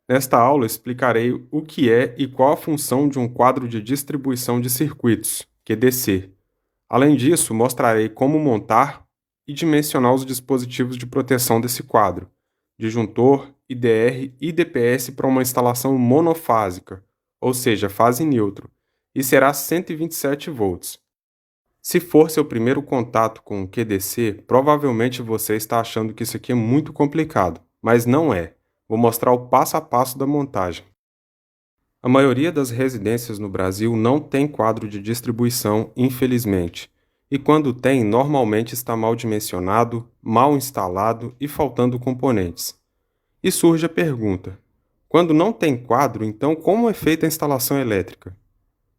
Nesta aula explicarei o que é e qual a função de um quadro de distribuição de circuitos, QDC. Além disso, mostrarei como montar e dimensionar os dispositivos de proteção desse quadro, disjuntor, IDR e DPS para uma instalação monofásica, ou seja, fase neutro, e será 127 volts. Se for seu primeiro contato com o QDC, provavelmente você está achando que isso aqui é muito complicado, mas não é. Vou mostrar o passo a passo da montagem. A maioria das residências no Brasil não tem quadro de distribuição, infelizmente. E quando tem, normalmente está mal dimensionado, mal instalado e faltando componentes. E surge a pergunta: quando não tem quadro, então como é feita a instalação elétrica?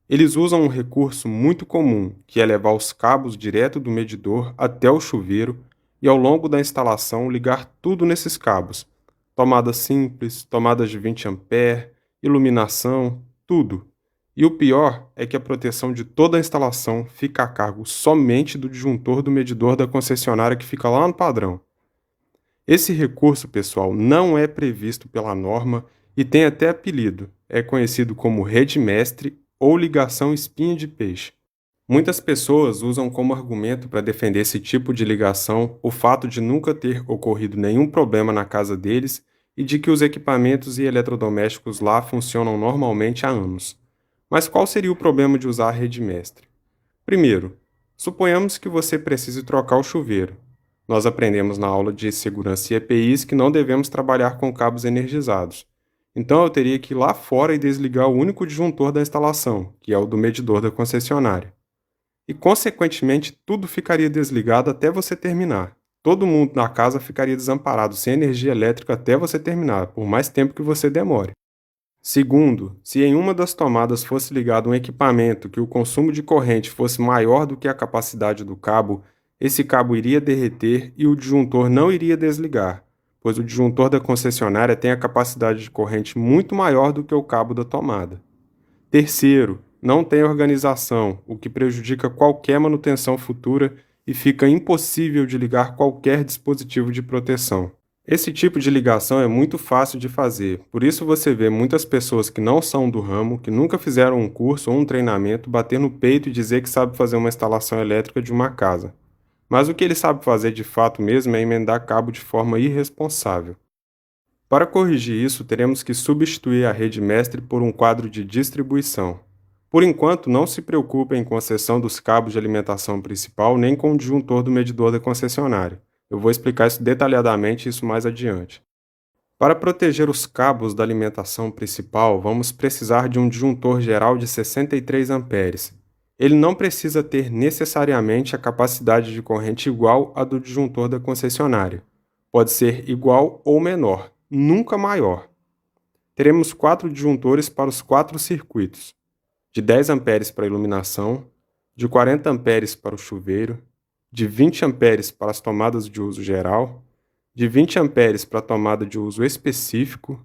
Eles usam um recurso muito comum, que é levar os cabos direto do medidor até o chuveiro e ao longo da instalação ligar tudo nesses cabos. Tomada simples, tomadas de 20 ampere, iluminação, tudo. E o pior é que a proteção de toda a instalação fica a cargo somente do disjuntor do medidor da concessionária que fica lá no padrão. Esse recurso, pessoal, não é previsto pela norma e tem até apelido. É conhecido como rede mestre ou ligação espinha de peixe. Muitas pessoas usam como argumento para defender esse tipo de ligação o fato de nunca ter ocorrido nenhum problema na casa deles e de que os equipamentos e eletrodomésticos lá funcionam normalmente há anos. Mas qual seria o problema de usar a rede mestre? Primeiro, suponhamos que você precise trocar o chuveiro. Nós aprendemos na aula de segurança e EPIs que não devemos trabalhar com cabos energizados. Então eu teria que ir lá fora e desligar o único disjuntor da instalação, que é o do medidor da concessionária. E, consequentemente, tudo ficaria desligado até você terminar. Todo mundo na casa ficaria desamparado sem energia elétrica até você terminar, por mais tempo que você demore. Segundo, se em uma das tomadas fosse ligado um equipamento que o consumo de corrente fosse maior do que a capacidade do cabo, esse cabo iria derreter e o disjuntor não iria desligar, pois o disjuntor da concessionária tem a capacidade de corrente muito maior do que o cabo da tomada. Terceiro, não tem organização, o que prejudica qualquer manutenção futura e fica impossível de ligar qualquer dispositivo de proteção. Esse tipo de ligação é muito fácil de fazer, por isso você vê muitas pessoas que não são do ramo, que nunca fizeram um curso ou um treinamento, bater no peito e dizer que sabe fazer uma instalação elétrica de uma casa. Mas o que ele sabe fazer de fato mesmo é emendar cabo de forma irresponsável. Para corrigir isso, teremos que substituir a rede mestre por um quadro de distribuição. Por enquanto, não se preocupem com a seção dos cabos de alimentação principal nem com o disjuntor do medidor da concessionária. Eu vou explicar isso detalhadamente mais adiante. Para proteger os cabos da alimentação principal, vamos precisar de um disjuntor geral de 63 amperes. Ele não precisa ter necessariamente a capacidade de corrente igual à do disjuntor da concessionária. Pode ser igual ou menor, nunca maior. Teremos 4 disjuntores para os 4 circuitos, de 10 amperes para a iluminação, de 40 amperes para o chuveiro, de 20 amperes para as tomadas de uso geral, de 20 amperes para a tomada de uso específico.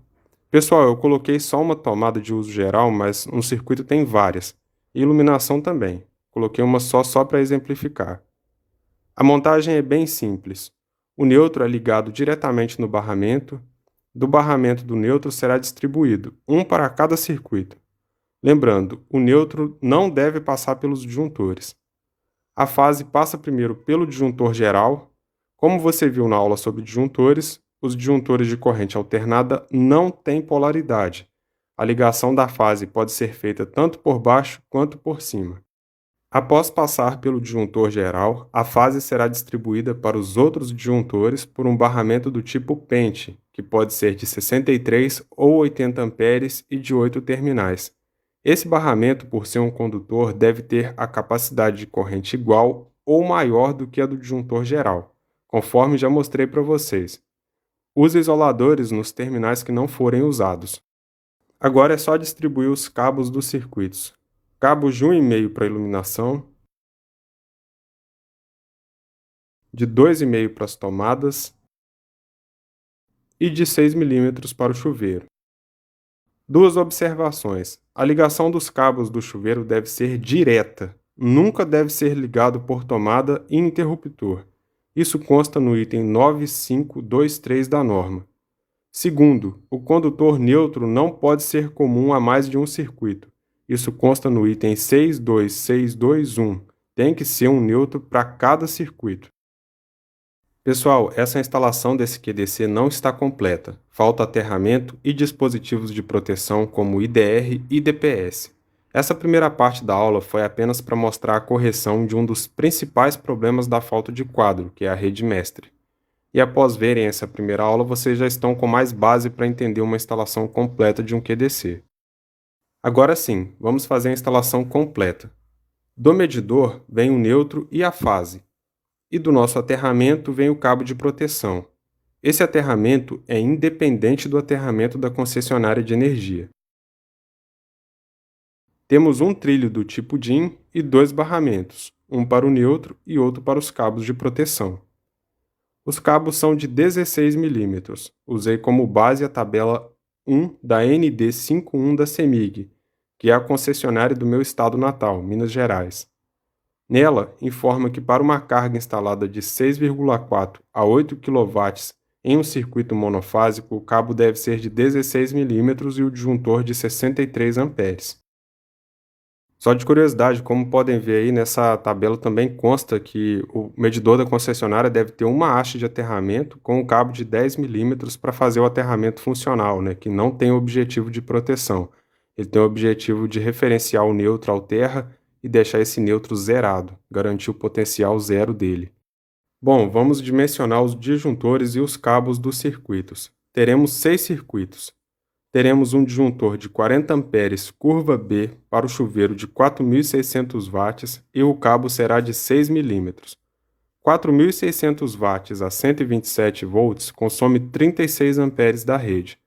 Pessoal, eu coloquei só uma tomada de uso geral, mas um circuito tem várias, e iluminação também. Coloquei uma só para exemplificar. A montagem é bem simples. O neutro é ligado diretamente no barramento. Do barramento do neutro será distribuído, um para cada circuito. Lembrando, o neutro não deve passar pelos disjuntores. A fase passa primeiro pelo disjuntor geral. Como você viu na aula sobre disjuntores, os disjuntores de corrente alternada não têm polaridade. A ligação da fase pode ser feita tanto por baixo quanto por cima. Após passar pelo disjuntor geral, a fase será distribuída para os outros disjuntores por um barramento do tipo pente, que pode ser de 63 ou 80 amperes e de 8 terminais. Esse barramento, por ser um condutor, deve ter a capacidade de corrente igual ou maior do que a do disjuntor geral, conforme já mostrei para vocês. Use isoladores nos terminais que não forem usados. Agora é só distribuir os cabos dos circuitos. Cabo de 1,5 para iluminação, de 2,5 para as tomadas e de 6 milímetros para o chuveiro. Duas observações. A ligação dos cabos do chuveiro deve ser direta. Nunca deve ser ligado por tomada e interruptor. Isso consta no item 9523 da norma. Segundo, o condutor neutro não pode ser comum a mais de um circuito. Isso consta no item 62621. Tem que ser um neutro para cada circuito. Pessoal, essa instalação desse QDC não está completa. Falta aterramento e dispositivos de proteção como IDR e DPS. Essa primeira parte da aula foi apenas para mostrar a correção de um dos principais problemas da falta de quadro, que é a rede mestre. E após verem essa primeira aula, vocês já estão com mais base para entender uma instalação completa de um QDC. Agora sim, vamos fazer a instalação completa. Do medidor vem o neutro e a fase. E do nosso aterramento vem o cabo de proteção. Esse aterramento é independente do aterramento da concessionária de energia. Temos um trilho do tipo DIN e dois barramentos, um para o neutro e outro para os cabos de proteção. Os cabos são de 16 mm. Usei como base a tabela 1 da ND51 da CEMIG, que é a concessionária do meu estado natal, Minas Gerais. Nela, informa que para uma carga instalada de 6,4 a 8 kW em um circuito monofásico, o cabo deve ser de 16 mm e o disjuntor de 63 A. Só de curiosidade, como podem ver aí nessa tabela também consta que o medidor da concessionária deve ter uma haste de aterramento com um cabo de 10 mm para fazer o aterramento funcional, que não tem o objetivo de proteção. Ele tem o objetivo de referenciar o neutro ao terra e deixar esse neutro zerado, garantir o potencial zero dele. Bom, vamos dimensionar os disjuntores e os cabos dos circuitos. Teremos 6 circuitos. Teremos um disjuntor de 40 amperes curva B para o chuveiro de 4.600 watts e o cabo será de 6 mm. 4.600 watts a 127 volts consome 36 amperes da rede.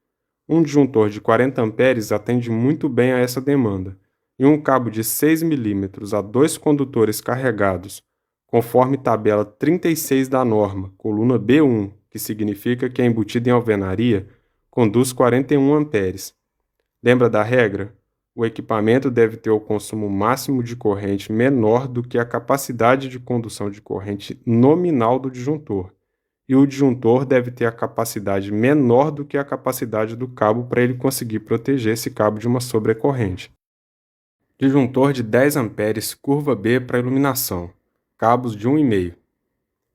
Um disjuntor de 40 amperes atende muito bem a essa demanda, e um cabo de 6 mm a dois condutores carregados, conforme tabela 36 da norma, coluna B1, que significa que é embutido em alvenaria, conduz 41 amperes. Lembra da regra? O equipamento deve ter o consumo máximo de corrente menor do que a capacidade de condução de corrente nominal do disjuntor, e o disjuntor deve ter a capacidade menor do que a capacidade do cabo para ele conseguir proteger esse cabo de uma sobrecorrente. Disjuntor de 10 amperes curva B para iluminação, cabos de 1,5.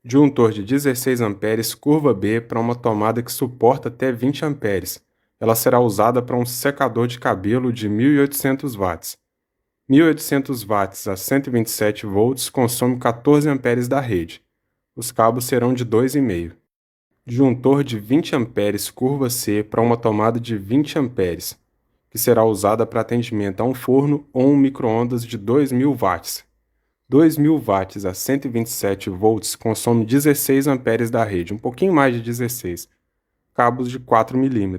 Disjuntor de 16 amperes curva B para uma tomada que suporta até 20 amperes. Ela será usada para um secador de cabelo de 1.800 watts. 1.800 watts a 127 volts consome 14 amperes da rede. Os cabos serão de 2,5. Disjuntor de 20 amperes curva C para uma tomada de 20 amperes, que será usada para atendimento a um forno ou um micro-ondas de 2.000 watts. 2.000 watts a 127 volts consome 16 amperes da rede, um pouquinho mais de 16. Cabos de 4 mm.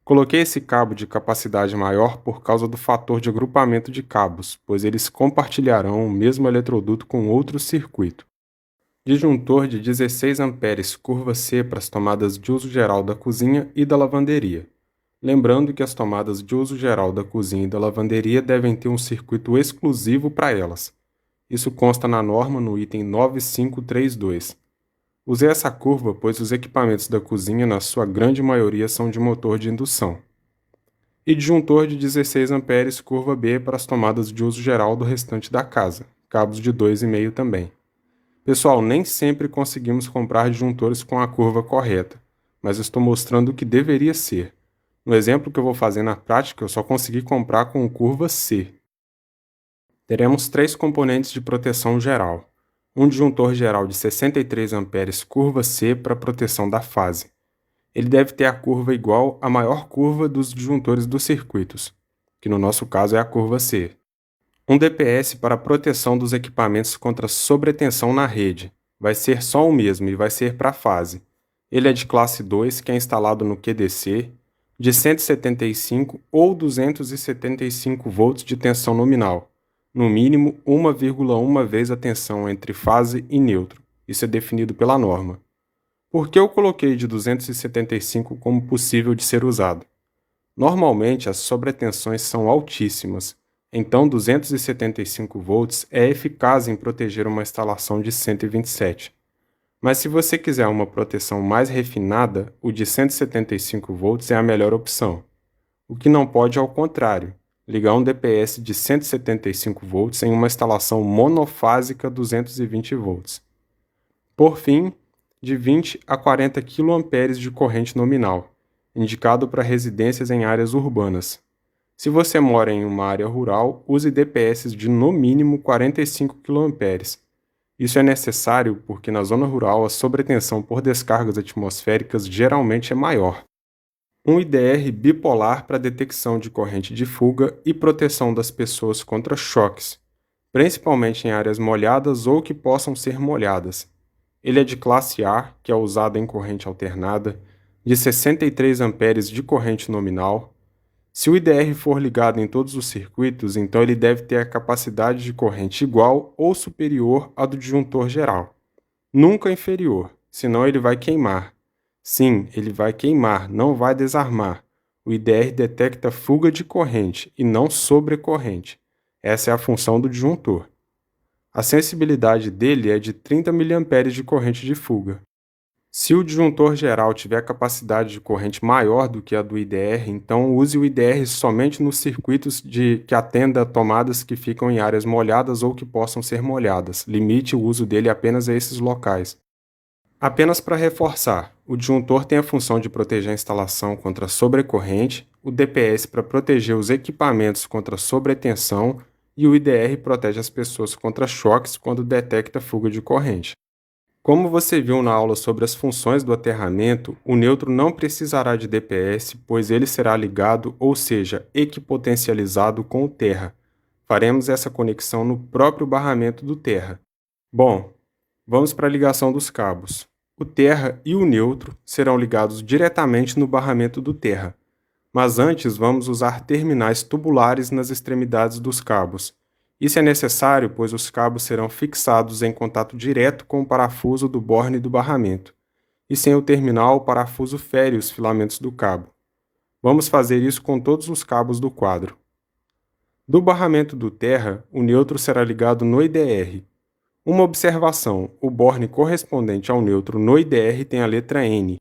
Coloquei esse cabo de capacidade maior por causa do fator de agrupamento de cabos, pois eles compartilharão o mesmo eletroduto com outro circuito. Disjuntor de 16 amperes curva C para as tomadas de uso geral da cozinha e da lavanderia. Lembrando que as tomadas de uso geral da cozinha e da lavanderia devem ter um circuito exclusivo para elas. Isso consta na norma no item 9532. Usei essa curva pois os equipamentos da cozinha, na sua grande maioria, são de motor de indução. E disjuntor de 16 amperes curva B para as tomadas de uso geral do restante da casa, cabos de 2,5 também. Pessoal, nem sempre conseguimos comprar disjuntores com a curva correta, mas estou mostrando o que deveria ser. No exemplo que eu vou fazer na prática, eu só consegui comprar com curva C. Teremos 3 componentes de proteção geral. Um disjuntor geral de 63 amperes curva C para proteção da fase. Ele deve ter a curva igual à maior curva dos disjuntores dos circuitos, que no nosso caso é a curva C. Um DPS para proteção dos equipamentos contra sobretensão na rede. Vai ser só o mesmo e vai ser para a fase. Ele é de classe 2, que é instalado no QDC, de 175 ou 275 volts de tensão nominal. No mínimo 1,1 vez a tensão entre fase e neutro. Isso é definido pela norma. Por que eu coloquei de 275 como possível de ser usado? Normalmente as sobretensões são altíssimas, então 275 volts é eficaz em proteger uma instalação de 127. Mas se você quiser uma proteção mais refinada, o de 175 volts é a melhor opção. O que não pode é o contrário, ligar um DPS de 175 volts em uma instalação monofásica 220 volts. Por fim, de 20 a 40 kA de corrente nominal, indicado para residências em áreas urbanas. Se você mora em uma área rural, use DPS de no mínimo 45 kA. Isso é necessário porque na zona rural a sobretensão por descargas atmosféricas geralmente é maior. Um IDR bipolar para detecção de corrente de fuga e proteção das pessoas contra choques, principalmente em áreas molhadas ou que possam ser molhadas. Ele é de classe A, que é usado em corrente alternada, de 63 amperes de corrente nominal. Se o IDR for ligado em todos os circuitos, então ele deve ter a capacidade de corrente igual ou superior à do disjuntor geral. Nunca inferior, senão ele vai queimar. Sim, ele vai queimar, não vai desarmar. O IDR detecta fuga de corrente e não sobrecorrente. Essa é a função do disjuntor. A sensibilidade dele é de 30 mA de corrente de fuga. Se o disjuntor geral tiver capacidade de corrente maior do que a do IDR, então use o IDR somente nos circuitos que atenda a tomadas que ficam em áreas molhadas ou que possam ser molhadas. Limite o uso dele apenas a esses locais. Apenas para reforçar, o disjuntor tem a função de proteger a instalação contra sobrecorrente, o DPS para proteger os equipamentos contra sobretensão e o IDR protege as pessoas contra choques quando detecta fuga de corrente. Como você viu na aula sobre as funções do aterramento, o neutro não precisará de DPS, pois ele será ligado, ou seja, equipotencializado com o terra. Faremos essa conexão no próprio barramento do terra. Bom, vamos para a ligação dos cabos. O terra e o neutro serão ligados diretamente no barramento do terra, mas antes vamos usar terminais tubulares nas extremidades dos cabos. Isso é necessário, pois os cabos serão fixados em contato direto com o parafuso do borne do barramento, e sem o terminal, o parafuso fere os filamentos do cabo. Vamos fazer isso com todos os cabos do quadro. Do barramento do terra, o neutro será ligado no IDR. Uma observação: o borne correspondente ao neutro no IDR tem a letra N.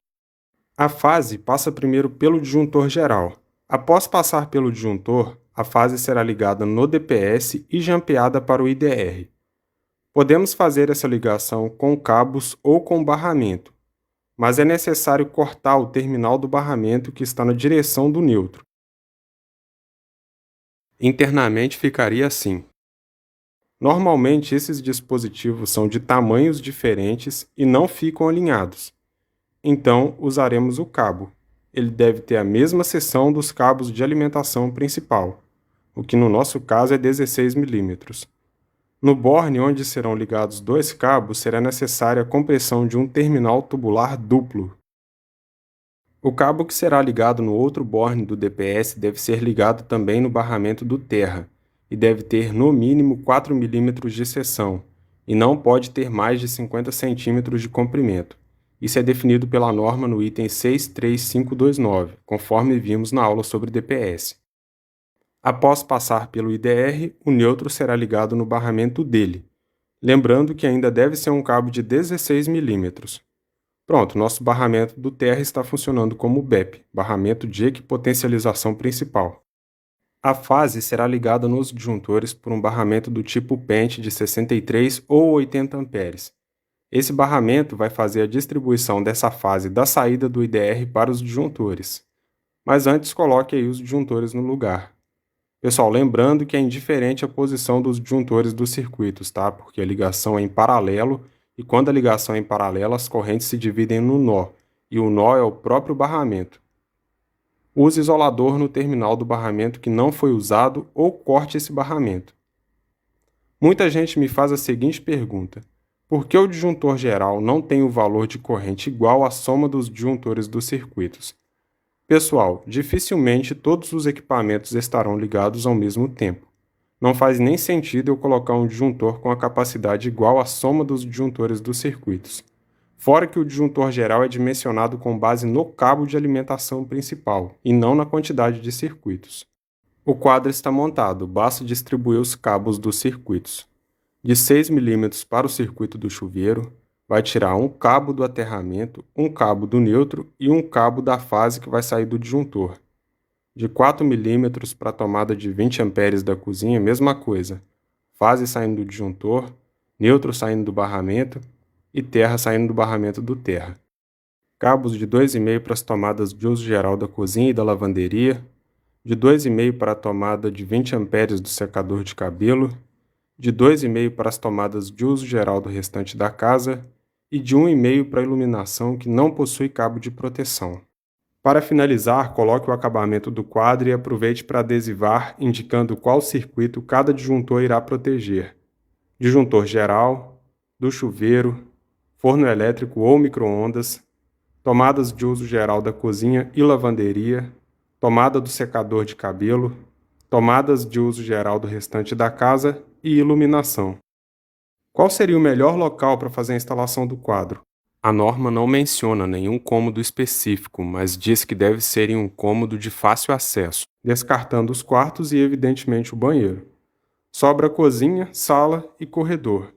A fase passa primeiro pelo disjuntor geral. Após passar pelo disjuntor, a fase será ligada no DPS e jampeada para o IDR. Podemos fazer essa ligação com cabos ou com barramento, mas é necessário cortar o terminal do barramento que está na direção do neutro. Internamente ficaria assim. Normalmente esses dispositivos são de tamanhos diferentes e não ficam alinhados. Então usaremos o cabo. Ele deve ter a mesma seção dos cabos de alimentação principal, o que no nosso caso é 16 mm. No borne onde serão ligados dois cabos, será necessária a compressão de um terminal tubular duplo. O cabo que será ligado no outro borne do DPS deve ser ligado também no barramento do terra, e deve ter no mínimo 4 mm de seção, e não pode ter mais de 50 cm de comprimento. Isso é definido pela norma no item 63529, conforme vimos na aula sobre DPS. Após passar pelo IDR, o neutro será ligado no barramento dele, lembrando que ainda deve ser um cabo de 16 mm. Pronto, nosso barramento do terra está funcionando como BEP, barramento de equipotencialização principal. A fase será ligada nos disjuntores por um barramento do tipo pente de 63 ou 80 amperes. Esse barramento vai fazer a distribuição dessa fase da saída do IDR para os disjuntores. Mas antes coloque aí os disjuntores no lugar. Pessoal, lembrando que é indiferente a posição dos disjuntores dos circuitos, tá? Porque a ligação é em paralelo e quando a ligação é em paralelo as correntes se dividem no nó, e o nó é o próprio barramento. Use isolador no terminal do barramento que não foi usado ou corte esse barramento. Muita gente me faz a seguinte pergunta: por que o disjuntor geral não tem o valor de corrente igual à soma dos disjuntores dos circuitos? Pessoal, dificilmente todos os equipamentos estarão ligados ao mesmo tempo. Não faz nem sentido eu colocar um disjuntor com a capacidade igual à soma dos disjuntores dos circuitos. Fora que o disjuntor geral é dimensionado com base no cabo de alimentação principal, e não na quantidade de circuitos. O quadro está montado, basta distribuir os cabos dos circuitos. De 6 mm para o circuito do chuveiro, vai tirar um cabo do aterramento, um cabo do neutro e um cabo da fase que vai sair do disjuntor. De 4 milímetros para a tomada de 20 amperes da cozinha, mesma coisa. Fase saindo do disjuntor, neutro saindo do barramento e terra saindo do barramento do terra. Cabos de 2,5 para as tomadas de uso geral da cozinha e da lavanderia, de 2,5 para a tomada de 20 amperes do secador de cabelo, de 2,5 para as tomadas de uso geral do restante da casa e de 1,5 para a iluminação que não possui cabo de proteção. Para finalizar, coloque o acabamento do quadro e aproveite para adesivar, indicando qual circuito cada disjuntor irá proteger. Disjuntor geral, do chuveiro, forno elétrico ou micro-ondas, tomadas de uso geral da cozinha e lavanderia, tomada do secador de cabelo, tomadas de uso geral do restante da casa e iluminação. Qual seria o melhor local para fazer a instalação do quadro? A norma não menciona nenhum cômodo específico, mas diz que deve ser em um cômodo de fácil acesso, descartando os quartos e, evidentemente, o banheiro. Sobra cozinha, sala e corredor.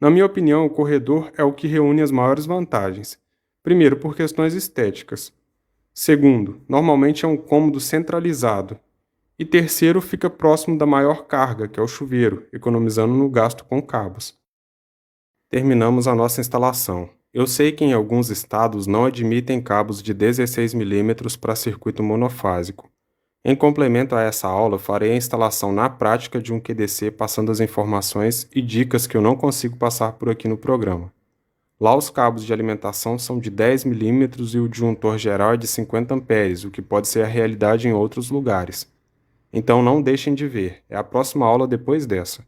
Na minha opinião, o corredor é o que reúne as maiores vantagens. Primeiro, por questões estéticas. Segundo, normalmente é um cômodo centralizado. E terceiro, fica próximo da maior carga, que é o chuveiro, economizando no gasto com cabos. Terminamos a nossa instalação. Eu sei que em alguns estados não admitem cabos de 16 milímetros para circuito monofásico. Em complemento a essa aula, farei a instalação na prática de um QDC passando as informações e dicas que eu não consigo passar por aqui no programa. Lá os cabos de alimentação são de 10 milímetros e o disjuntor geral é de 50 amperes, o que pode ser a realidade em outros lugares. Então não deixem de ver, é a próxima aula depois dessa.